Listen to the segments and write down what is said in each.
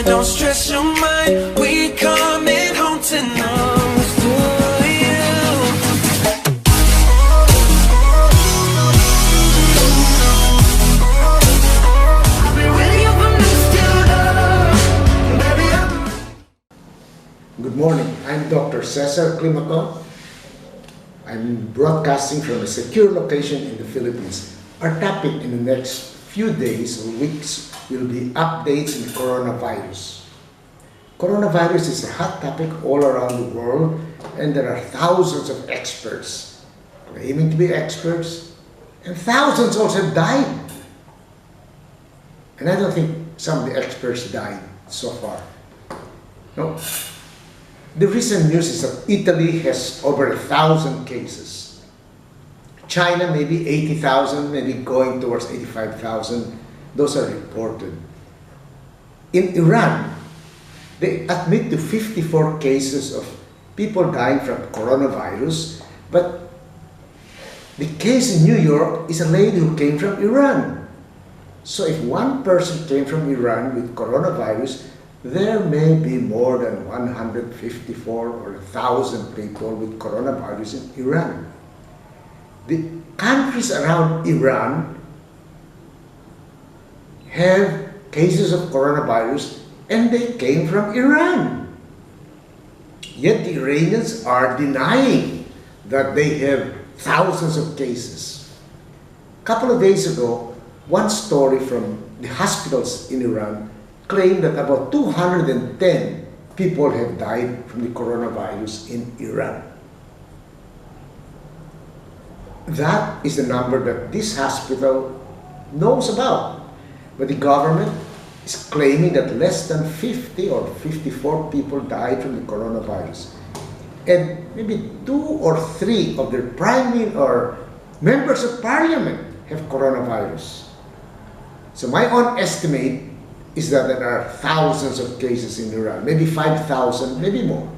don't stress your mind. We coming home tonight to you. I'll be with you from dusk till dawn, baby. Good morning. I'm Dr. Cesar Climaco. I'm broadcasting from a secure location in the Philippines. Our topic in the next few days or weeks will be updates in coronavirus. Coronavirus is a hot topic all around the world, and there are thousands of experts claiming to be experts, and thousands also have died. And I don't think some of the experts died so far. No. The recent news is that Italy has over 1,000 cases. China maybe 80,000, maybe going towards 85,000. Those are reported. In Iran, they admit to 54 cases of people dying from coronavirus, but the case in New York is a lady who came from Iran. So if one person came from Iran with coronavirus, there may be more than 154 or 1,000 people with coronavirus in Iran. The countries around Iran have cases of coronavirus and they came from Iran. Yet the Iranians are denying that they have thousands of cases. A couple of days ago, one story from the hospitals in Iran claimed that about 210 people have died from the coronavirus in Iran. That is the number that this hospital knows about. But the government is claiming that less than 50 or 54 people died from the coronavirus. And maybe 2 or 3 of their or members of parliament have coronavirus. So my own estimate is that there are thousands of cases in Iran, maybe 5,000, maybe more.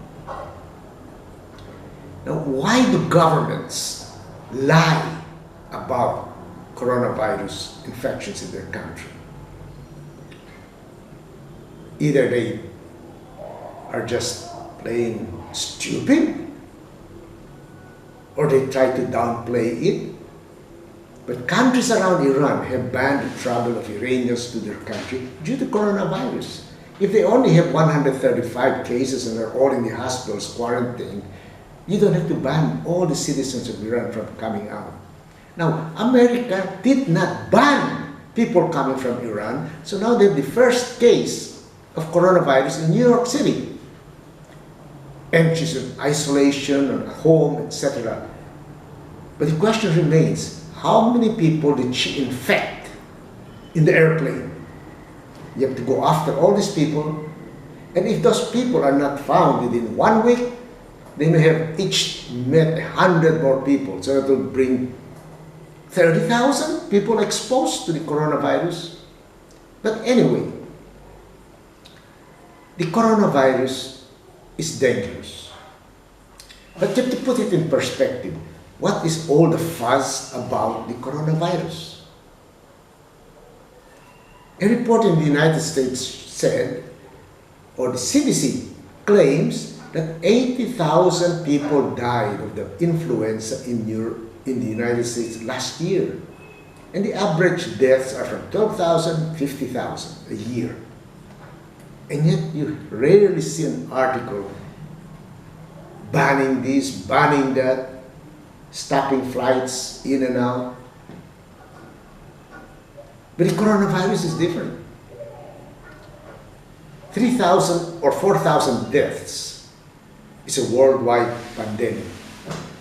Now, why do governments lie about coronavirus infections in their country? Either they are just plain stupid, or they try to downplay it. But countries around Iran have banned the travel of Iranians to their country due to coronavirus. If they only have 135 cases and are all in the hospitals quarantined, you don't have to ban all the citizens of Iran from coming out. Now, America did not ban people coming from Iran, so now they have the first case of coronavirus in New York City. And she's in isolation, or at home, etc. But the question remains, how many people did she infect in the airplane? You have to go after all these people. And if those people are not found within 1 week, they may have each met 100 more people. So that will bring 30,000 people exposed to the coronavirus. But anyway, the coronavirus is dangerous. But you have to put it in perspective. What is all the fuss about the coronavirus? A report in the United States said, or the CDC claims, that 80,000 people died of the influenza in the United States last year. And the average deaths are from 12,000, 50,000 a year. And yet you rarely see an article banning this, banning that, stopping flights in and out. But the coronavirus is different. 3,000 or 4,000 deaths is a worldwide pandemic.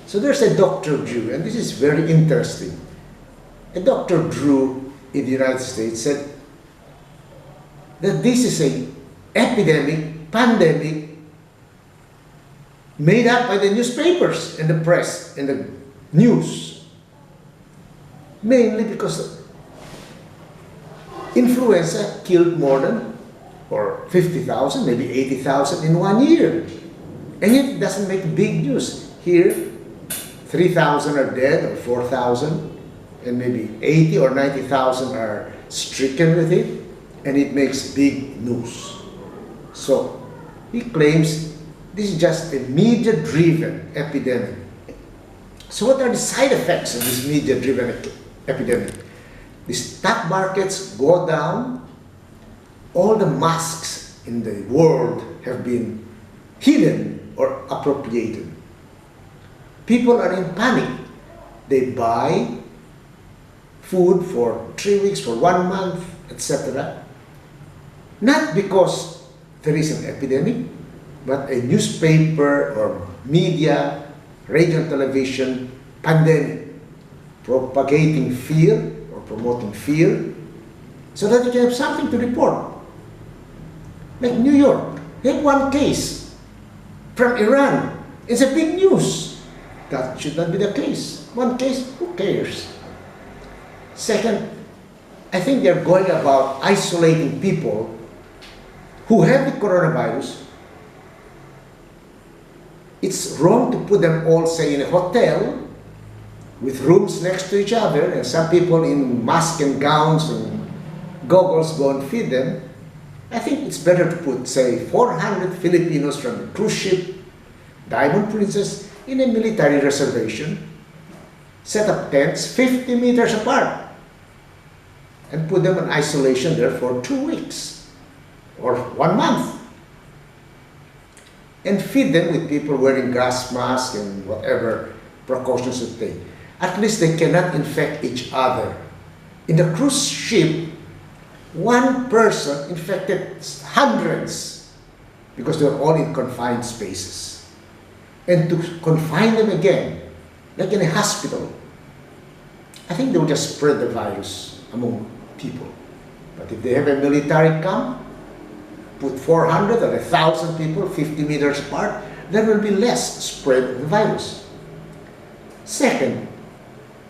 So there's a Dr. Drew, and this is very interesting. A Dr. Drew in the United States said that this is an epidemic, pandemic, made up by the newspapers and the press and the news. Mainly because influenza killed more than, or 50,000, maybe 80,000 in 1 year. And yet it doesn't make big news. Here, 3,000 are dead, or 4,000, and maybe 80 or 90,000 are stricken with it, and it makes big news. So he claims this is just a media-driven epidemic. So what are the side effects of this media-driven epidemic? The stock markets go down, all the masks in the world have been hidden or appropriated. People are in panic. They buy food for 3 weeks, for 1 month, etc. Not because there is an epidemic, but a newspaper or media, radio and television pandemic, propagating fear or promoting fear so that you can have something to report. Like New York, they have one case from Iran. It's a big news. That should not be the case. One case, who cares? Second, I think they're going about isolating people who have the coronavirus. It's wrong to put them all, say, in a hotel with rooms next to each other, and some people in masks and gowns and goggles go and feed them. I think it's better to put, say, 400 Filipinos from the cruise ship Diamond Princess in a military reservation, set up tents 50 meters apart, and put them in isolation there for 2 weeks or 1 month, and feed them with people wearing gas masks and whatever precautions they take. At least they cannot infect each other. In the cruise ship, one person infected hundreds because they were all in confined spaces. And to confine them again, like in a hospital, I think they will just spread the virus among people. But if they have a military camp, put 400 or 1,000 people 50 meters apart, there will be less spread of the virus. Second,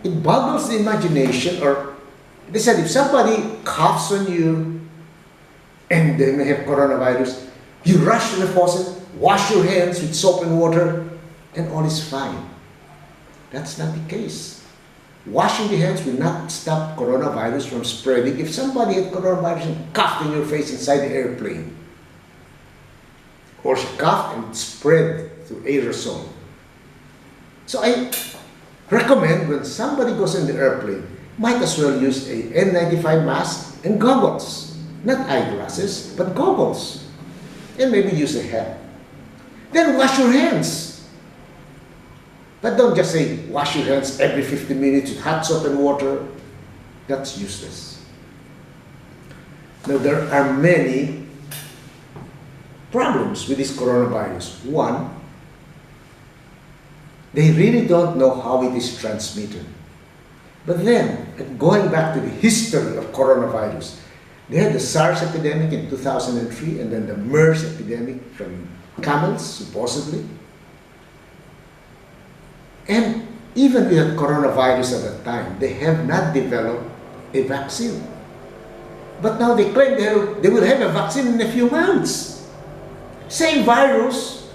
it boggles the imagination, or they said if somebody coughs on you and they may have coronavirus, you rush to the faucet, wash your hands with soap and water, and all is fine. That's not the case. Washing the hands will not stop coronavirus from spreading. If somebody had coronavirus and coughed in your face inside the airplane, or she coughed and spread through aerosol. So I recommend when somebody goes in the airplane, might as well use a N95 mask and goggles. Not eyeglasses, but goggles. And maybe use a hat. Then wash your hands. But don't just say, wash your hands every 50 minutes with hot soap and water. That's useless. Now, there are many problems with this coronavirus. One, they really don't know how it is transmitted. But then, going back to the history of coronavirus, they had the SARS epidemic in 2003, and then the MERS epidemic from camels, supposedly. And even with coronavirus at that time, they have not developed a vaccine. But now they claim they will have a vaccine in a few months. Same virus,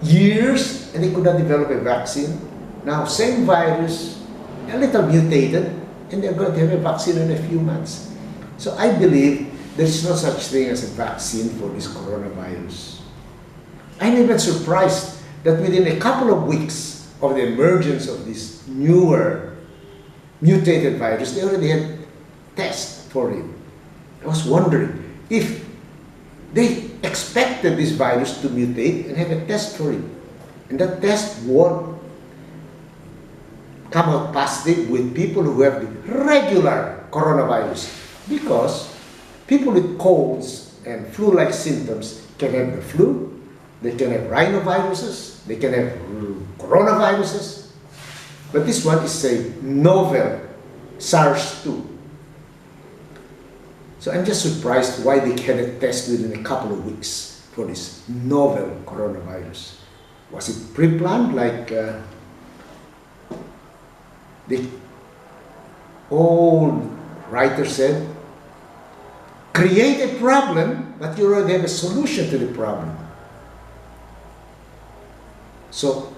years, and they could not develop a vaccine. Now, same virus, a little mutated, and they're going to have a vaccine in a few months. So I believe there is no such thing as a vaccine for this coronavirus. I'm even surprised that within a couple of weeks of the emergence of this newer mutated virus, they already had tests for it. I was wondering if they expected this virus to mutate and have a test for it. And that test won't come out positive with people who have the regular coronavirus, because people with colds and flu-like symptoms can have the flu, they can have rhinoviruses, they can have coronaviruses, but this one is a novel SARS-2. So I'm just surprised why they had a test within a couple of weeks for this novel coronavirus. Was it pre-planned, like the old writer said, create a problem, but you already have a solution to the problem. So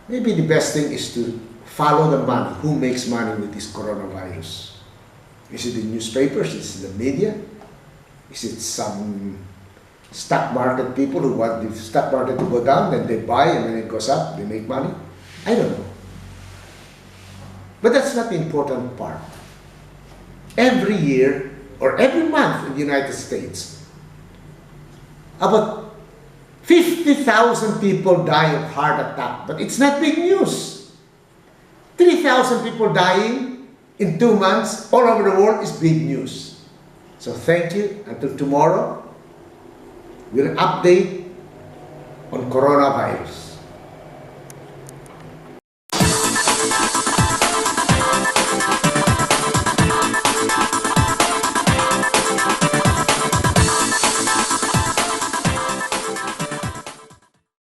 maybe the best thing is to follow the money. Who makes money with this coronavirus? Is it the newspapers? Is it the media? Is it some stock market people who want the stock market to go down, then they buy, and when it goes up, they make money. I don't know. But that's not the important part. Every year, or every month in the United States, about 50,000 people die of heart attack. But it's not big news. 3,000 people dying in 2 months all over the world is big news. So thank you. Until tomorrow, we'll update on coronavirus.